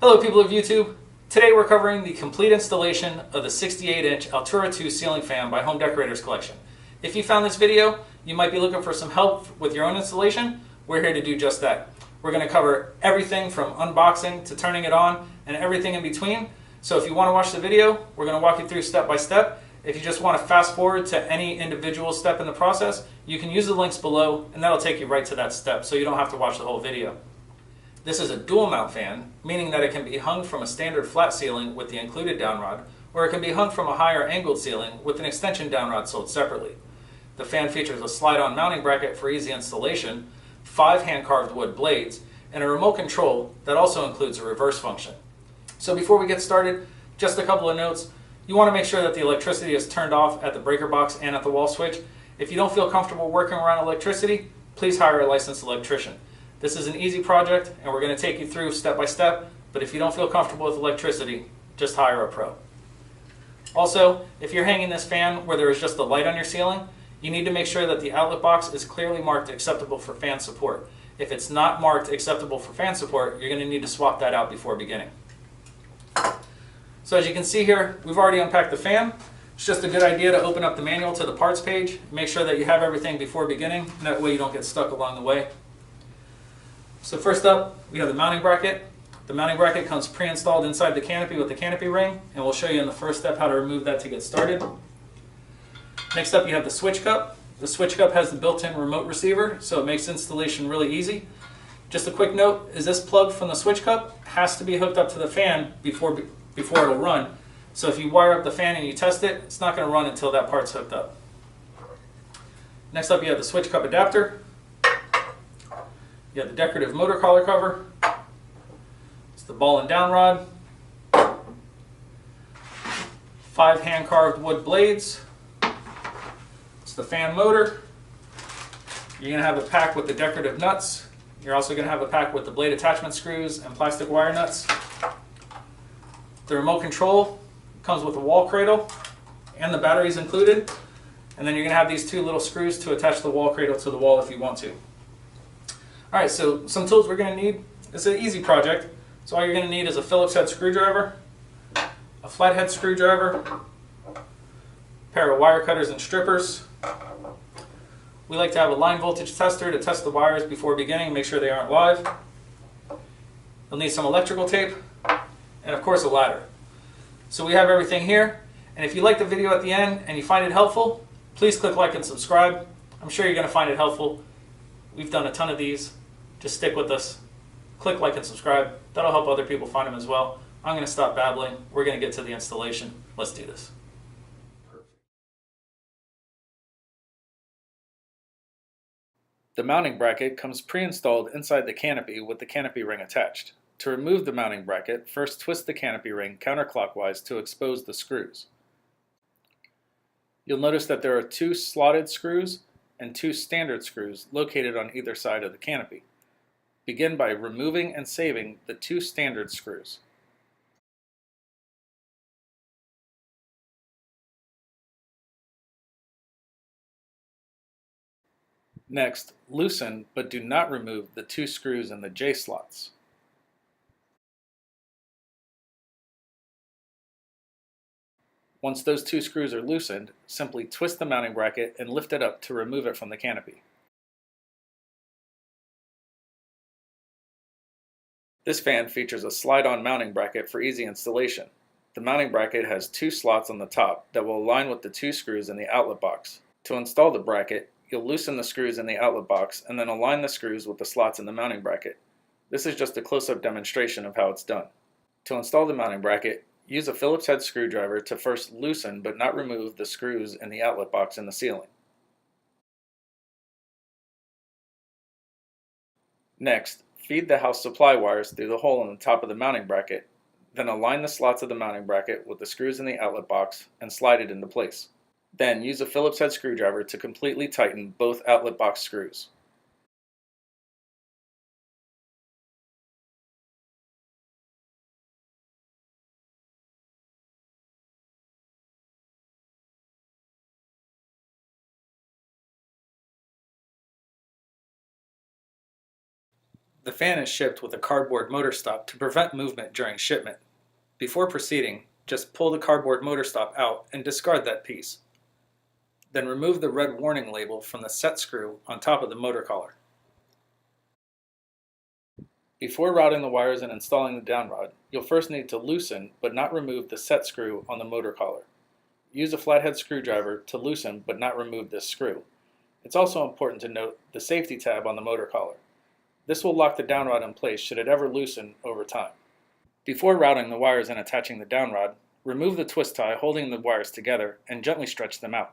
Hello people of YouTube. Today we're covering the complete installation of the 68-inch Altura II ceiling fan by Home Decorators Collection. If you found this video, you might be looking for some help with your own installation. We're here to do just that. We're going to cover everything from unboxing to turning it on and everything in between. So if you want to watch the video, we're going to walk you through step by step. If you just want to fast forward to any individual step in the process, you can use the links below and that'll take you right to that step so you don't have to watch the whole video. This is a dual mount fan, meaning that it can be hung from a standard flat ceiling with the included downrod, or it can be hung from a higher angled ceiling with an extension downrod sold separately. The fan features a slide-on mounting bracket for easy installation, 5 hand-carved wood blades, and a remote control that also includes a reverse function. So before we get started, just a couple of notes. You want to make sure that the electricity is turned off at the breaker box and at the wall switch. If you don't feel comfortable working around electricity, please hire a licensed electrician. This is an easy project and we're going to take you through step by step, but if you don't feel comfortable with electricity, just hire a pro. Also, if you're hanging this fan where there is just a light on your ceiling, you need to make sure that the outlet box is clearly marked acceptable for fan support. If it's not marked acceptable for fan support, you're going to need to swap that out before beginning. So as you can see here, we've already unpacked the fan. It's just a good idea to open up the manual to the parts page, make sure that you have everything before beginning, and that way you don't get stuck along the way. So first up, we have the mounting bracket. The mounting bracket comes pre-installed inside the canopy with the canopy ring, and we'll show you in the first step how to remove that to get started. Next up, you have the switch cup. The switch cup has the built-in remote receiver, so it makes installation really easy. Just a quick note, is this plug from the switch cup has to be hooked up to the fan before it'll run. So if you wire up the fan and you test it, it's not going to run until that part's hooked up. Next up, you have the switch cup adapter. You have the decorative motor collar cover. It's the ball and down rod. 5 hand-carved wood blades. It's the fan motor. You're going to have a pack with the decorative nuts. You're also going to have a pack with the blade attachment screws and plastic wire nuts. The remote control comes with a wall cradle and the batteries included. And then you're going to have these 2 little screws to attach the wall cradle to the wall if you want to. Alright, so some tools we're going to need. It's an easy project, so all you're going to need is a Phillips head screwdriver, a flathead screwdriver, a pair of wire cutters and strippers. We like to have a line voltage tester to test the wires before beginning, make sure they aren't live. You'll need some electrical tape, and of course a ladder. So we have everything here, and if you like the video at the end and you find it helpful, please click like and subscribe. I'm sure you're going to find it helpful. We've done a ton of these. Just stick with us. Click like and subscribe. That'll help other people find them as well. I'm going to stop babbling. We're going to get to the installation. Let's do this. The mounting bracket comes pre-installed inside the canopy with the canopy ring attached. To remove the mounting bracket, first twist the canopy ring counterclockwise to expose the screws. You'll notice that there are 2 slotted screws and 2 standard screws located on either side of the canopy. Begin by removing and saving the 2 standard screws. Next, loosen but do not remove the 2 screws in the J slots. Once those 2 screws are loosened, simply twist the mounting bracket and lift it up to remove it from the canopy. This fan features a slide-on mounting bracket for easy installation. The mounting bracket has 2 slots on the top that will align with the 2 screws in the outlet box. To install the bracket, you'll loosen the screws in the outlet box and then align the screws with the slots in the mounting bracket. This is just a close-up demonstration of how it's done. To install the mounting bracket, use a Phillips head screwdriver to first loosen but not remove the screws in the outlet box in the ceiling. Next, feed the house supply wires through the hole in the top of the mounting bracket, then align the slots of the mounting bracket with the screws in the outlet box and slide it into place. Then use a Phillips head screwdriver to completely tighten both outlet box screws. The fan is shipped with a cardboard motor stop to prevent movement during shipment. Before proceeding, just pull the cardboard motor stop out and discard that piece. Then remove the red warning label from the set screw on top of the motor collar. Before routing the wires and installing the downrod, you'll first need to loosen but not remove the set screw on the motor collar. Use a flathead screwdriver to loosen but not remove this screw. It's also important to note the safety tab on the motor collar. This will lock the downrod in place should it ever loosen over time. Before routing the wires and attaching the downrod, remove the twist tie holding the wires together and gently stretch them out.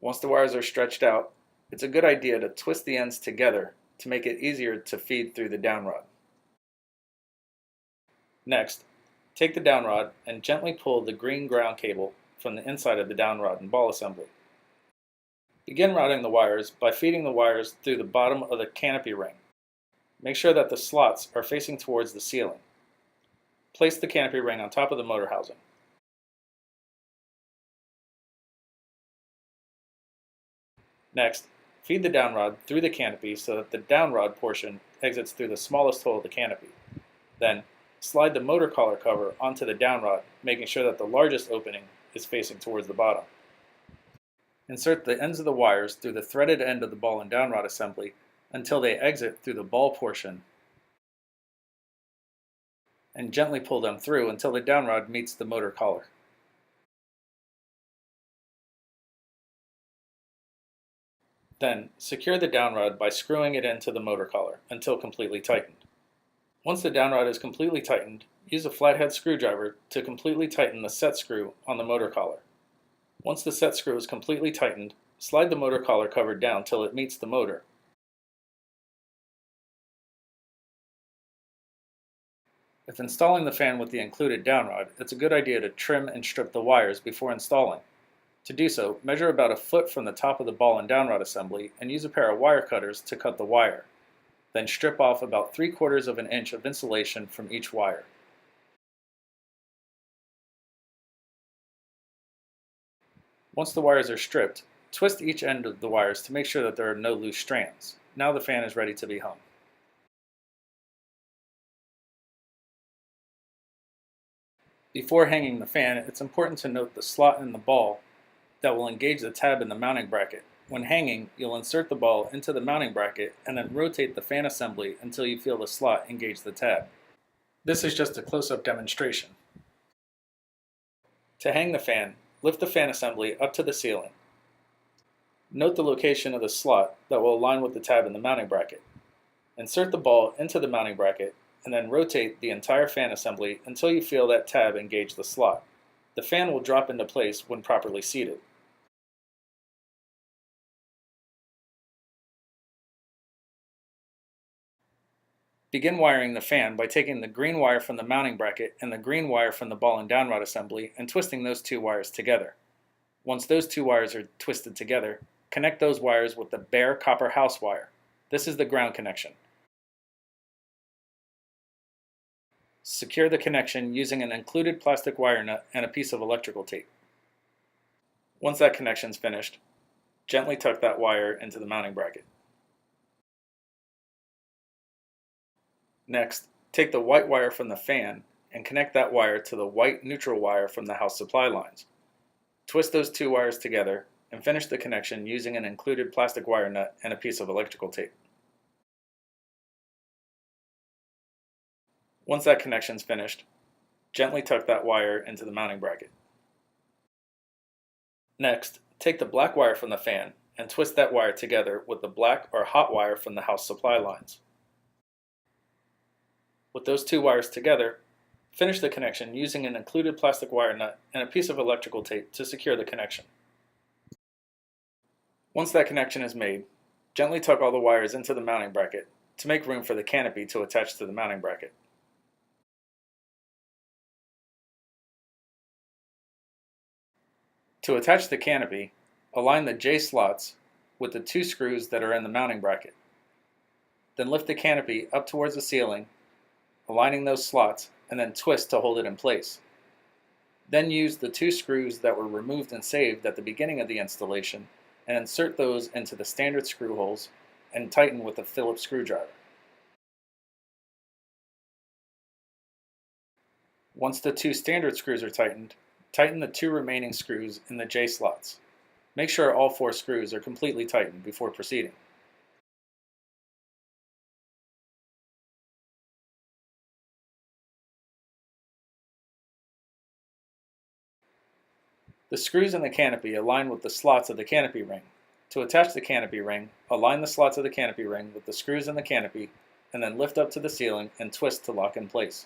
Once the wires are stretched out, it's a good idea to twist the ends together to make it easier to feed through the downrod. Next, take the downrod and gently pull the green ground cable from the inside of the downrod and ball assembly. Begin routing the wires by feeding the wires through the bottom of the canopy ring. Make sure that the slots are facing towards the ceiling. Place the canopy ring on top of the motor housing. Next, feed the downrod through the canopy so that the downrod portion exits through the smallest hole of the canopy. Then, slide the motor collar cover onto the downrod, making sure that the largest opening is facing towards the bottom. Insert the ends of the wires through the threaded end of the ball and downrod assembly until they exit through the ball portion, and gently pull them through until the downrod meets the motor collar. Then, secure the downrod by screwing it into the motor collar until completely tightened. Once the downrod is completely tightened, use a flathead screwdriver to completely tighten the set screw on the motor collar. Once the set screw is completely tightened, slide the motor collar cover down till it meets the motor. If installing the fan with the included downrod, it's a good idea to trim and strip the wires before installing. To do so, measure about a foot from the top of the ball and downrod assembly and use a pair of wire cutters to cut the wire. Then strip off about 3/4 of an inch of insulation from each wire. Once the wires are stripped, twist each end of the wires to make sure that there are no loose strands. Now the fan is ready to be hung. Before hanging the fan, it's important to note the slot in the ball that will engage the tab in the mounting bracket. When hanging, you'll insert the ball into the mounting bracket and then rotate the fan assembly until you feel the slot engage the tab. This is just a close-up demonstration. To hang the fan, lift the fan assembly up to the ceiling. Note the location of the slot that will align with the tab in the mounting bracket. Insert the ball into the mounting bracket and then rotate the entire fan assembly until you feel that tab engage the slot. The fan will drop into place when properly seated. Begin wiring the fan by taking the green wire from the mounting bracket and the green wire from the ball and downrod assembly and twisting those two wires together. Once those two wires are twisted together, connect those wires with the bare copper house wire. This is the ground connection. Secure the connection using an included plastic wire nut and a piece of electrical tape. Once that connection is finished, gently tuck that wire into the mounting bracket. Next, take the white wire from the fan and connect that wire to the white neutral wire from the house supply lines. Twist those two wires together and finish the connection using an included plastic wire nut and a piece of electrical tape. Once that connection is finished, gently tuck that wire into the mounting bracket. Next, take the black wire from the fan and twist that wire together with the black or hot wire from the house supply lines. With those two wires together, finish the connection using an included plastic wire nut and a piece of electrical tape to secure the connection. Once that connection is made, gently tuck all the wires into the mounting bracket to make room for the canopy to attach to the mounting bracket. To attach the canopy, align the J slots with the two screws that are in the mounting bracket. Then lift the canopy up towards the ceiling, aligning those slots, and then twist to hold it in place. Then use the two screws that were removed and saved at the beginning of the installation and insert those into the standard screw holes and tighten with a Phillips screwdriver. Once the two standard screws are tightened, tighten the two remaining screws in the J slots. Make sure all 4 screws are completely tightened before proceeding. The screws in the canopy align with the slots of the canopy ring. To attach the canopy ring, align the slots of the canopy ring with the screws in the canopy, and then lift up to the ceiling and twist to lock in place.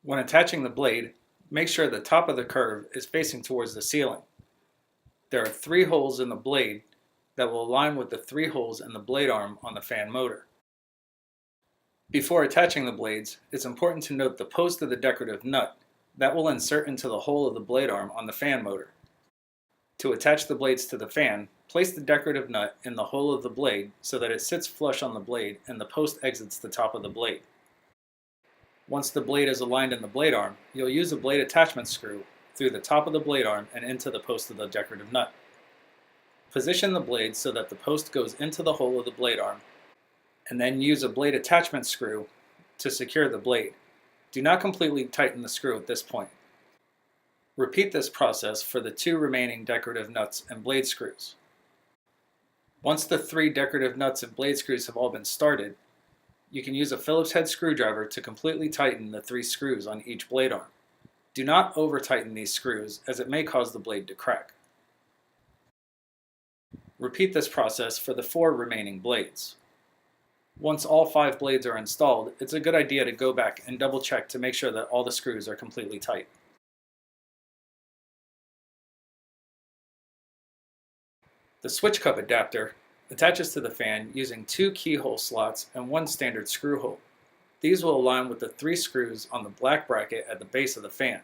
When attaching the blade, make sure the top of the curve is facing towards the ceiling. There are 3 holes in the blade that will align with the 3 holes in the blade arm on the fan motor. Before attaching the blades, it's important to note the post of the decorative nut that will insert into the hole of the blade arm on the fan motor. To attach the blades to the fan, place the decorative nut in the hole of the blade so that it sits flush on the blade and the post exits the top of the blade. Once the blade is aligned in the blade arm, you'll use a blade attachment screw through the top of the blade arm and into the post of the decorative nut. Position the blade so that the post goes into the hole of the blade arm, and then use a blade attachment screw to secure the blade. Do not completely tighten the screw at this point. Repeat this process for the 2 remaining decorative nuts and blade screws. Once the 3 decorative nuts and blade screws have all been started, you can use a Phillips head screwdriver to completely tighten the 3 screws on each blade arm. Do not over-tighten these screws as it may cause the blade to crack. Repeat this process for the 4 remaining blades. Once all 5 blades are installed, it's a good idea to go back and double check to make sure that all the screws are completely tight. The switch cup adapter attaches to the fan using 2 keyhole slots and 1 standard screw hole. These will align with the 3 screws on the black bracket at the base of the fan.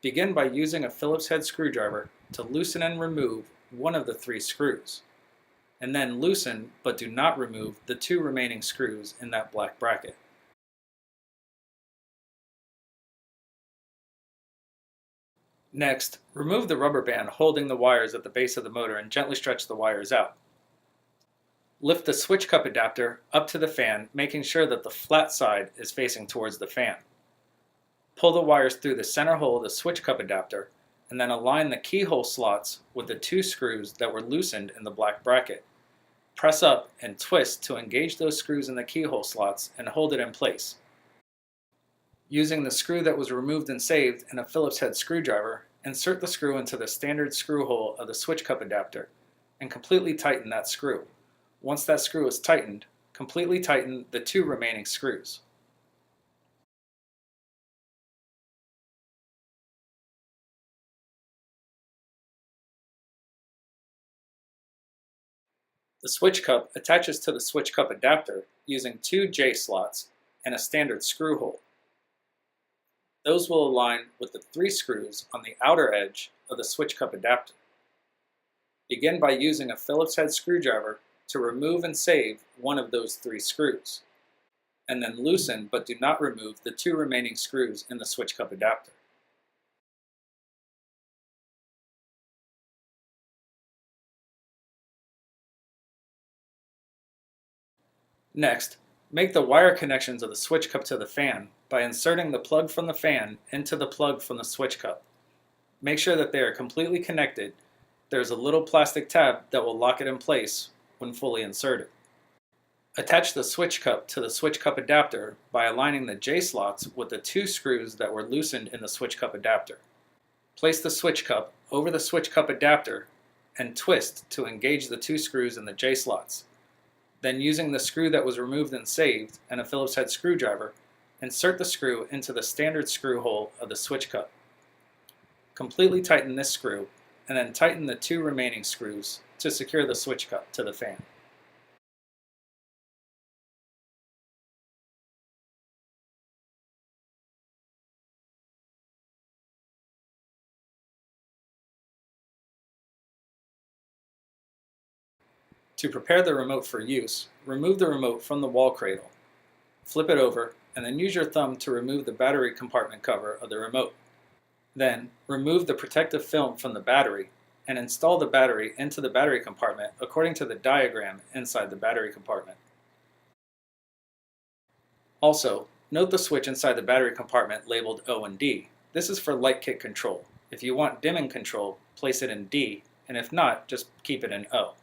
Begin by using a Phillips head screwdriver to loosen and remove one of the 3 screws, and then loosen but do not remove the 2 remaining screws in that black bracket. Next, remove the rubber band holding the wires at the base of the motor and gently stretch the wires out. Lift the switch cup adapter up to the fan, making sure that the flat side is facing towards the fan. Pull the wires through the center hole of the switch cup adapter, and then align the keyhole slots with the 2 screws that were loosened in the black bracket. Press up and twist to engage those screws in the keyhole slots and hold it in place. Using the screw that was removed and saved and a Phillips head screwdriver, insert the screw into the standard screw hole of the switch cup adapter and completely tighten that screw. Once that screw is tightened, completely tighten the 2 remaining screws. The switch cup attaches to the switch cup adapter using 2 J slots and a standard screw hole. Those will align with the 3 screws on the outer edge of the switch cup adapter. Begin by using a Phillips head screwdriver to remove and save one of those 3 screws, and then loosen but do not remove the 2 remaining screws in the switch cup adapter. Next, make the wire connections of the switch cup to the fan by inserting the plug from the fan into the plug from the switch cup. Make sure that they are completely connected. There's a little plastic tab that will lock it in place when fully inserted. Attach the switch cup to the switch cup adapter by aligning the J slots with the 2 screws that were loosened in the switch cup adapter. Place the switch cup over the switch cup adapter and twist to engage the 2 screws in the J slots. Then, using the screw that was removed and saved and a Phillips head screwdriver, insert the screw into the standard screw hole of the switch cup. Completely tighten this screw and then tighten the 2 remaining screws to secure the switch cup to the fan. To prepare the remote for use, remove the remote from the wall cradle, flip it over, and then use your thumb to remove the battery compartment cover of the remote. Then, remove the protective film from the battery and install the battery into the battery compartment according to the diagram inside the battery compartment. Also, note the switch inside the battery compartment labeled O and D. This is for light kit control. If you want dimming control, place it in D, and if not, just keep it in O.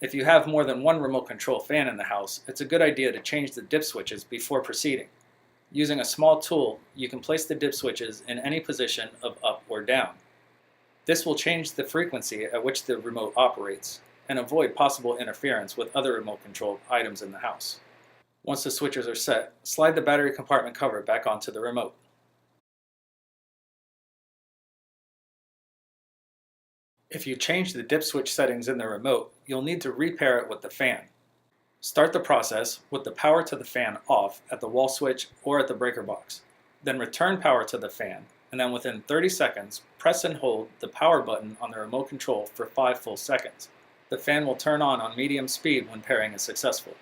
If you have more than one remote control fan in the house, it's a good idea to change the dip switches before proceeding. Using a small tool, you can place the dip switches in any position of up or down. This will change the frequency at which the remote operates and avoid possible interference with other remote control items in the house. Once the switches are set, slide the battery compartment cover back onto the remote. If you change the dip switch settings in the remote, you'll need to repair it with the fan. Start the process with the power to the fan off at the wall switch or at the breaker box. Then return power to the fan, and then within 30 seconds, press and hold the power button on the remote control for 5 full seconds. The fan will turn on medium speed when pairing is successful.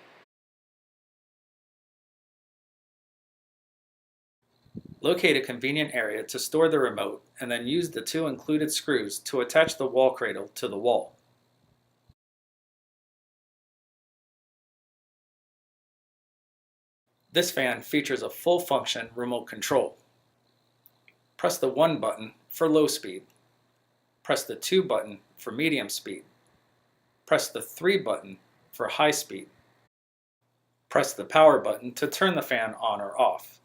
Locate a convenient area to store the remote and then use the 2 included screws to attach the wall cradle to the wall. This fan features a full function remote control. Press the 1 button for low speed. Press the 2 button for medium speed. Press the 3 button for high speed. Press the power button to turn the fan on or off.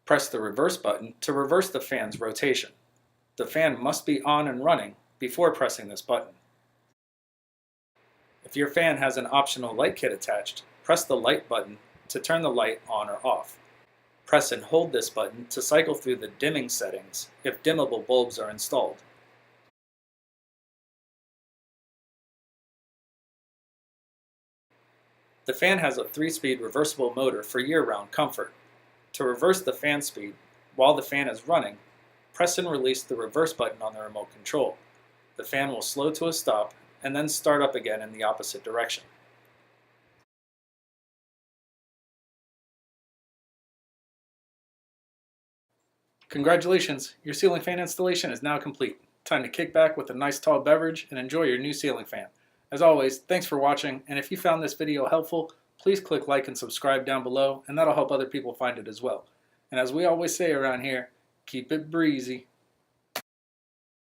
Press the reverse button to reverse the fan's rotation. The fan must be on and running before pressing this button. If your fan has an optional light kit attached, press the light button to turn the light on or off. Press and hold this button to cycle through the dimming settings if dimmable bulbs are installed. The fan has a 3-speed reversible motor for year-round comfort. To reverse the fan speed while the fan is running, press and release the reverse button on the remote control. The fan will slow to a stop and then start up again in the opposite direction. Congratulations, your ceiling fan installation is now complete. Time to kick back with a nice tall beverage and enjoy your new ceiling fan. As always, thanks for watching, and if you found this video helpful, please click like and subscribe down below, and that'll help other people find it as well. And as we always say around here, keep it breezy.